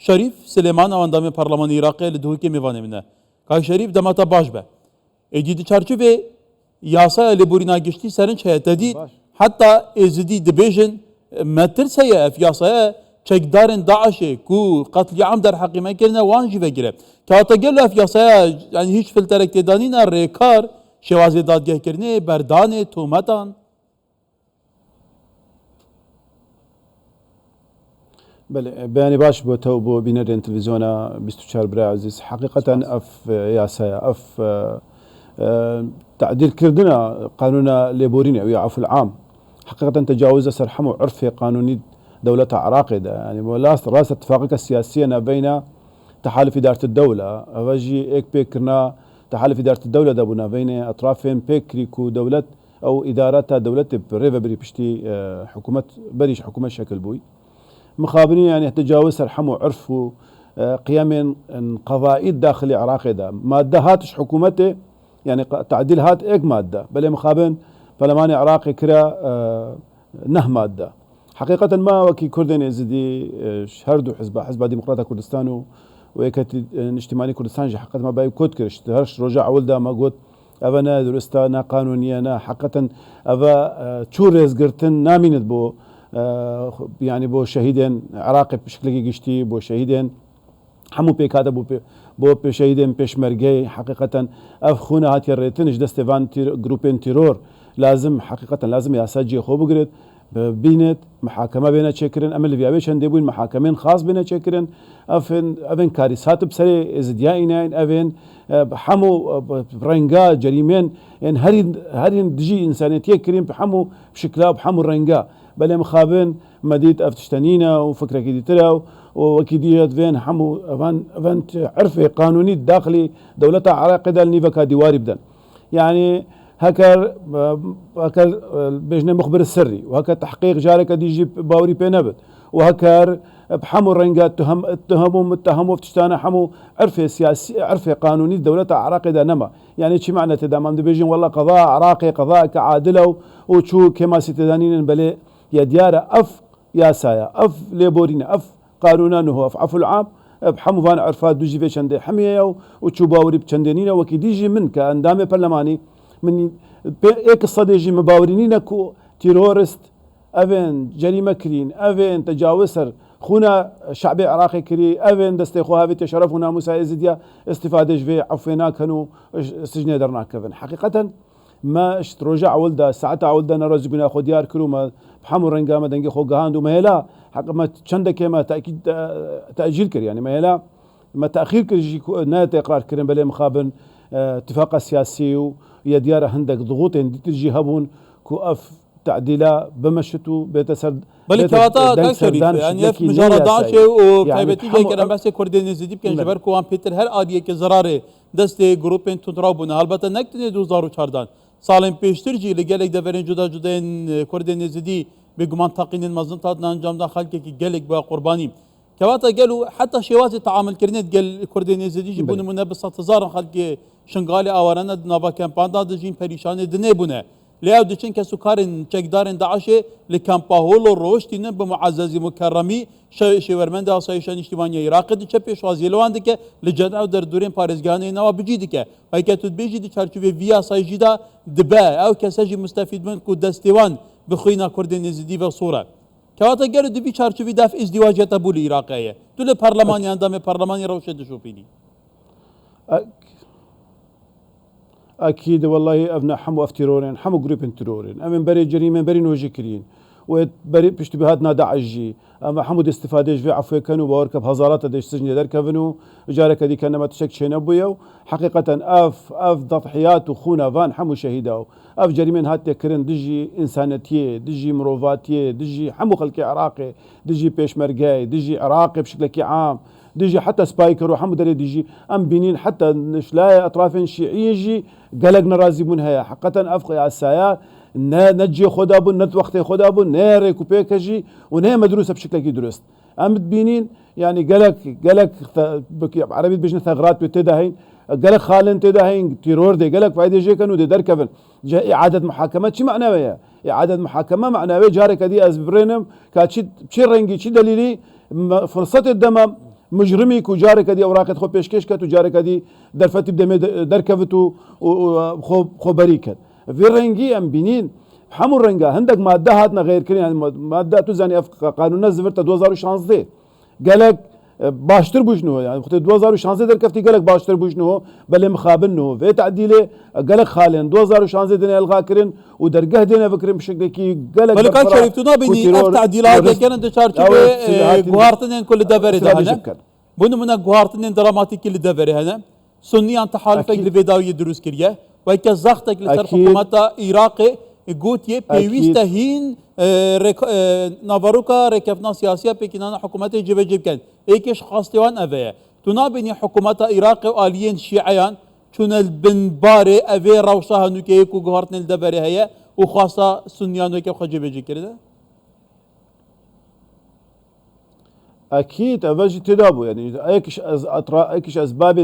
شريف سليمان او اندام برلمان عراقي لدهوكي ميوانه منه كاي شريف دماتا باش به اجيدي چارچوبه yasa leburina geçti serin çaya dedi hatta ezidi dibejin metrse ya yasaya çekdarın Daiş'e ku katliam der hakime kerine vanji ve gire. Kağıta gel yasaya yani hiç filtrek tedanina rekar şevaze dadgah kerine berdane tuhmetan. بله بياني باش بو تو بو بينرين تلفزيونا 24 برا عزيز حقيقة اف ياسايا اف تعديل كردنا قانون ليبوريني او العفو العام حقيقة تجاوز سرحمو عرفي قانوني دولة عراقدة يعني راس اتفاقية السياسية بين تحالف إدارة الدولة أواجي إيك بيكرنا تحالف إدارة الدولة دابونا بين أطرافين بيكريكو دولة أو إدارتها دولة بريفا بري بشتي حكومة بريش حكومة شكل بوي مخابرين يعني تجاوز سرحمو عرفوا قيام قضائي داخلي عراقدة مادة هاتش حكومته يعني تعديل هات إيك مادة بل مخابن برلماني عراقي كرا نه مادة حقيقة ما وكي كردن يزدي شهردو حزب ديمقراطية كردستان ويكت اجتماعي كردستان حقيقة ما باي كود كرش هرش رجع ولدا ما قلت أبنا درستا قانونية نا حقيقة أبا تشورز قرتن ناميند بو يعني بو شهيدين عراقي بشكل جشتي بو شهيدين حمو بيكاتا بو شهيدين بيشمرجي حقيقة أفخونا هاتي الريتنش دستيفان جروبين تيرور لازم حقيقة لازم ياساجي خو بقرد بينت محاكمة بينا تشكرن أما اللي بيعملش هندبون محاكمين خاص بينا تشكرن أفن كارثات بسري إزديائنا أفن حمو رنجا جريمين يعني هرين دجي إنسانيتية كريم بحمو بشكلها بحمو الرنجا بل مخابن مديت أفتشتنينا وفكرة كديترا وكديت فين حمو أفن عرفي قانوني داخلي دولتها عراقدة النيفكا ديواري بدن يعني هكر بيجنا مخبر السري وهكر تحقيق جارك دي يجيب باوري بينبت وهكر بحمو الرنجات اتهموا فتشتانا حمو عرفي سياسي عرفي قانوني دولة عراقدة نما يعني شي معنى تدام بيجين والله قضاء عراقي قضاء كعادله وشو كما ستدانين بلي يا ديارة اف ياسايا اف ليبورينا اف قانونا هو اف عفو العام بحمو فان عرفات دوجي في شندي حمية وشو باوري بشندنينا وكي ديجي من كاندامي برلماني من ايك الصديجي مباورينينا كو تيرورست افين جريمة كرين افين تجاوزر خونا شعبي عراقي كري افين دستي خو هافي تشرف وناموسا ازديا استفادة في عفينا كانوا سجن درنا كفن حقيقة ما اشت رجع ولدا ساعتها ولدا نرز بنا خو ديار كرو ما بحمو رنجا ما دنجي خو جهاندو ما هلا حق ما تشندك ما تاكيد تاجيل كري يعني ما هلا ما تاخير كري نات اقرار كريم بلا مخابن اتفاق سياسي ويا ديار هندك ضغوط تجي هبون كو اف تعديلا بمشتو بيتسرد بل كواتا دكتوري يعني في مجرد داعش وفايبتي جاي كلام بس كردين زديب كان جبر كوان بيتر هر آدیه که ضراره دست گروپین تندرابونه البته نکتنی 2014 سالن پیشترجی لگلک دفرین جدا این کردین زدی به گمان تقینین مزن تادن انجام داد خالک کی گلک با قربانی كواتا قالوا حتى شواذ التعامل كرنت قال كردين زدي جبون من بسط هزار خلق شنغالي اورنا نابا كامباندا دجين بريشان دنيبونه لياو دچن كسكارن چكدارن داعش لكامبا هولو روشتين بمعزز مكرمي شورمند اسايشان اجتماعي عراق دي چپيش وازيلوان دك لجدا در دورين پارزگاني نوا بجي دك هيكتو بيجي دي چارچوبه ويا سايجيدا دبا او كساجي مستفيد من كو دستيوان بخوينا كردين زدي وصوره كواتا قالوا دبي چارچوبه داف ازدواج تبول عراقيه دول برلمان اندام برلماني روشه دشوفيني اكيد والله ابناء حمو افتيرورين حمو جروبين ترورين امن بري جريمه بري نوجي كرين وبري بيشتبهات نادا عجي اما حمود استفاده في عفو كانوا بوركب هزارات دش سجن دركفنو جارك دي كان ما تشك شنبويا حقيقه اف تضحيات وخونا فان حمو شهيداو اف جريمين هات كرن دجي انسانيتيه دجي مروفاتيه دجي حمو خلقي عراقي دجي بيشمرجاي دجي عراقي بشكل عام ديجي حتى سبايكر وحمد دري ديجي ام بنين حتى نشلاي اطرافين شيعيه يجي قلقنا رازي منها حقا افقي على السايا نجي خدابون نت وقت خدابون نيري كوبيكجي ونهي مدروسه بشكل كي درست ام بنين يعني قلق عربي بجن ثغرات بتدهين قلق خالن تدهين تيرور دي قلق فايده جي كانوا دي دركفن جاء اعاده محاكمات شي معناها اعاده محاكمه معناها جارك دي ازبرينم كاتشي بشي رنجي شي دليلي فرصه الدم مجرمي كو جارك دي اوراق خو پیشکش کت و جارك دي درفتي بدمي دركفت خو بريكت في رنگي ام بنين حمو رنگا هندك ماده هاتنا غير كرين يعني ماده تو زاني قانون زفرت 2016 قالك باشتر بوشنو يعني 2016 دركفتي قالك باشتر بوشنو بل مخابنو في تعديله قالك خالين 2016 دنا الغا كرين ودرجه دنا فكرين بشكل كي قالك بل كان شريفتونا بني التعديلات كانت تشاركي جوارتن كل دبر هنا bunu muna guhartının dramatik li deveri hene Sunniyan tahalüf ekli vedavi dürüst kiriye ve ke zaht ekli ser hükümeta Irak'ı gotiye peyviste hin navaruka rekefna siyasiye pekinana hükümeti cebecebken ekeş hastivan eveye tuna beni hükümeta Irak'ı aliyen şiayan çunel bin bari eve ravşa hanükeye ku guhartının deveri heye u khasa Sunniyan ve ke cebecek kiride اكيد افاجي تدابو يعني ايكش اسباب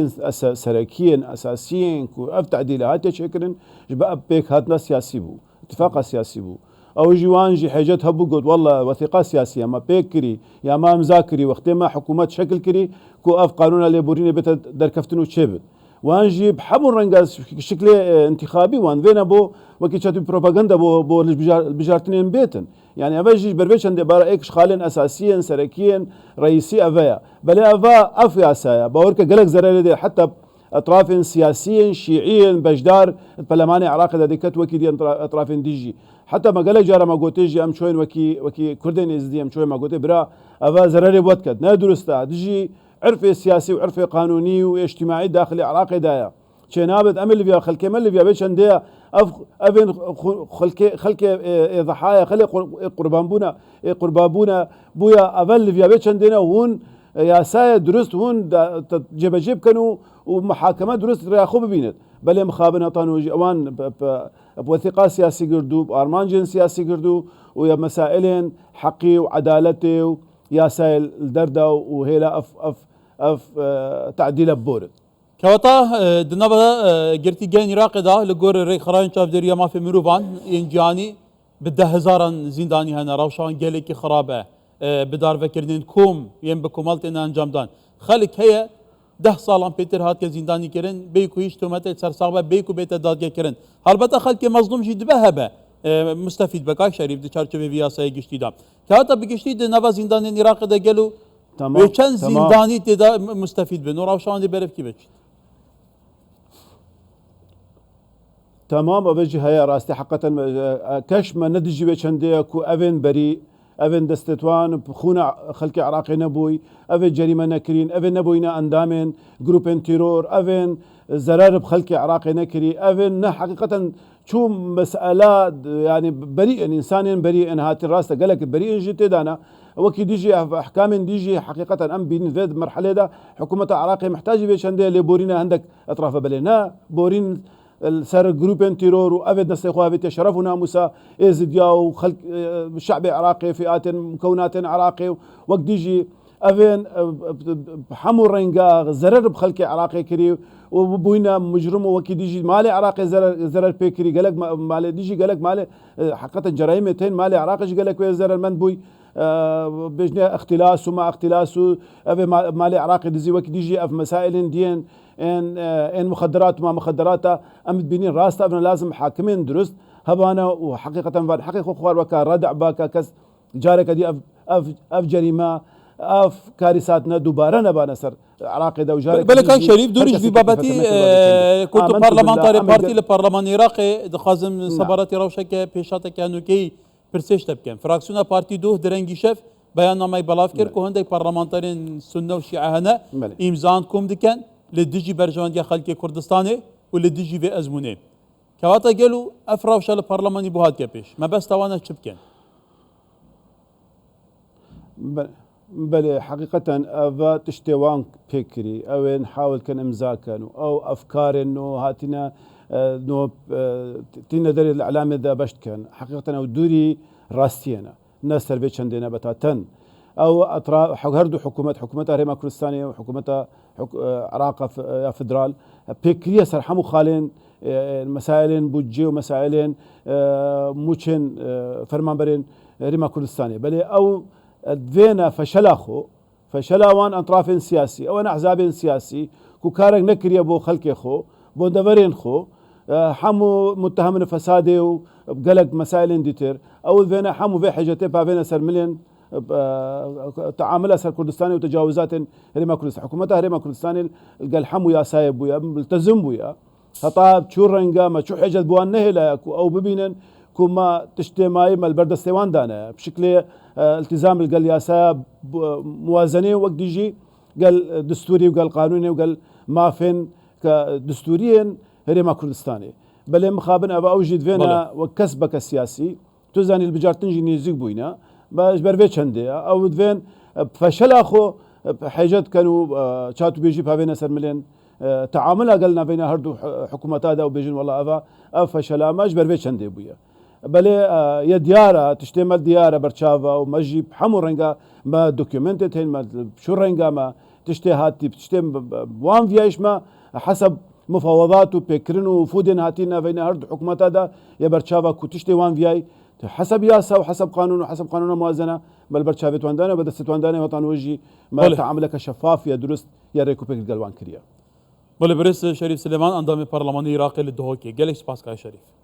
سركيا اساسيين كو اف تعديلات شكرن جبا بيك هاتنا سياسي بو اتفاق سياسي بو او جوان جي حاجات هبو قلت والله وثيقه سياسيه ما بيكري يا ما مذاكري وقت ما حكومات شكل كري كو اف قانون ليبوريني بيت دركفتنو تشيبت وانجي بحمر رنجاز شكل انتخابي وان فينا بو وكي تشاتو بروباغندا بو البجارتنين بيتن يعني افاجي بربيش عندي بارا ايكش خالين اساسيا سركيا رئيسي افايا بل افا افيا سايا باوركا قالك زرار حتى اطراف سياسيا شيعيا بجدار البرلماني عراق ديكت وكي دي اطراف ديجي حتى ما قال جارا ما قوتيجي ام شوين وكي كردين ازدي ام شوين ما قوتي برا افا زرار بوتكت نادرستا ديجي عرفي سياسي وعرفي قانوني واجتماعي داخل العراق دايا شنابت امل فيها خلكي مل فيها بيش عندها افن خلكي ضحايا خلي قربان بونا بويا افل فيها بيش عندنا وهون يا سايا درست هون جيب كانوا ومحاكمات درست رياخو ببينت بل مخابنا طانوجي اوان بوثيقه سياسي قردو بارمانجن سياسي قردو ويا مسائلين حقي وعدالتي يا سايل الدرده وهيلا اف تعديل بورد كواتا دنبا جرتي جان عراق دا لجور ري خراين شاف دريا ما في مروفان ينجاني بده هزارا زنداني هنا روشان جالك خرابه بدار فكرنين كوم ين بكمالت ان انجامدان خلك هي 10 سالان بيتر هات زنداني كرن بيكو هيش تومات سرساغه بيكو بيت داد كرن البته خلك مظلوم جد بهبه مستفيد بكاي شريف دي çerçeve viyasaya geçtiği da. Kağıta bir geçtiği de nava zindanın Irak'da gelu. Tamam. Geçen zindani de da müstefid be. Nur Avşan di beref gibi. تمام أبجي هيا راستي حقا كش ما ندجي بشندية كو أفن بري أفن دستتوان بخونا خلق عراقي نبوي أفن جريمة نكرين أفن نبوينا أندامين جروبين تيرور أفن زرار بخلق عراقي نكري أفن حقيقة شو مسألة يعني بريء إنسان بريء هات الراس قالك بريء جيت دانا وكي ديجي أحكام ديجي حقيقة أم بين ذي مرحلة ده حكومة عراقي محتاجة بشندية لبورينا عندك أطراف بلنا بورين سر جروبين تيرور وأبد نستيقظ شرف وناموسا إزديا وخلق الشعب العراقي فئات مكونات عراقي وقت ديجي أفين حمو رنجا زرر بخلق عراقي كري وبوينا مجرم وكي ديجي مالي عراقي زرر بيكري قالك مالي ديجي قالك مالي حقيقة جرائمتين مالي عراقي قالك زرر من بوي بجنا اختلاس وما اختلاس أفي مالي عراقي ديجي وكي ديجي أف مسائل دين ان مخدرات وما مخدرات ام بينين راستا ابن لازم حاكمين درست هبانا وحقيقه بعد حقيقه خوار وكا ردع باكا كس جارك دي اف جريمه اف كارثاتنا دوباره نبانا سر عراقي دو جارك بل كان شريف دورج في بابتي كنت برلمانتاري بارتي البرلمان العراقي دخازم صبرتي روشك بيشاتك كانوا كي برسيش تبكن فراكسيونا بارتي دو درنجي شيف بياننامه بلافكر كو هندك برلمانتارين سنه وشيعه هنا امزانكم دكن لدجي برجوانديا خلق كردستاني ولدجي في ازمونه كواتا قالوا افراوش البرلماني بوهاد كبيش ما بس توانا شبكن بل حقيقة أفا تشتوان بيكري أو نحاول كان إمزاكا أو أفكار إنه هاتنا نو تينا دري الإعلام إذا بشت كان حقيقة أو دوري راستينا الناس تربيت عندنا بتاتن أو أطراف هردو حكومة ريما كردستانية وحكومة عراق فدرال بيكريا سرحمو خالين مسائلين بوجي ومسائلين موشن فرمان برين ريما كردستانية بل أو فينا فشلا وان اطراف سياسي او احزاب سياسي كو كارك نكري ابو خلق خو بو دبرين خو حمو متهم فسادي وقلق مسائل ديتر او فينا حمو في حاجتي بافينا سر مليون تعامل سر كردستاني وتجاوزات هريما كردستان حكومتها هريما كردستاني قال حمو يا سايب ويا ملتزم ويا خطاب شو رنجا ما شو حاجه بوان نهلا او ببينن كما تشتي ماي مال بردستوان دانا بشكل التزام القلياسة موازنة وقت يجي قال دستوري وقال قانوني وقال مافن كدستوريا هريما كردستاني بل مخابن ابا اوجد فينا وكسبك السياسي تزاني البجار تنجي نيزيك بوينا باش برفيتش عندي او فين فشل اخو حاجات كانوا شاتو بيجي بهافينا سر ملين تعامل قالنا بين هردو حكومات هذا وبيجين والله افا فشل ماش برفيتش عندي بويا بل يا ديارة تشتمل ديارة برشافا ومجيب حمو رنجا ما دوكيومنتد هين ما شو رنجا ما تشتي هاتي تشتم وان فياش ما حسب مفاوضات وبيكرن وفودن هاتينا بين هرد حكومات هذا يا برشافا كو تشتي وان فياي حسب ياسا وحسب قانون وحسب قانون موازنة بل برشافة واندانا بدست واندانا وطن وجي ما تعاملك شفاف يا درست يا ريكوبيك القلوان كريا. بله برس شريف سليمان اندام برلماني عراقي للدهوكي قالك سباس كاي شريف.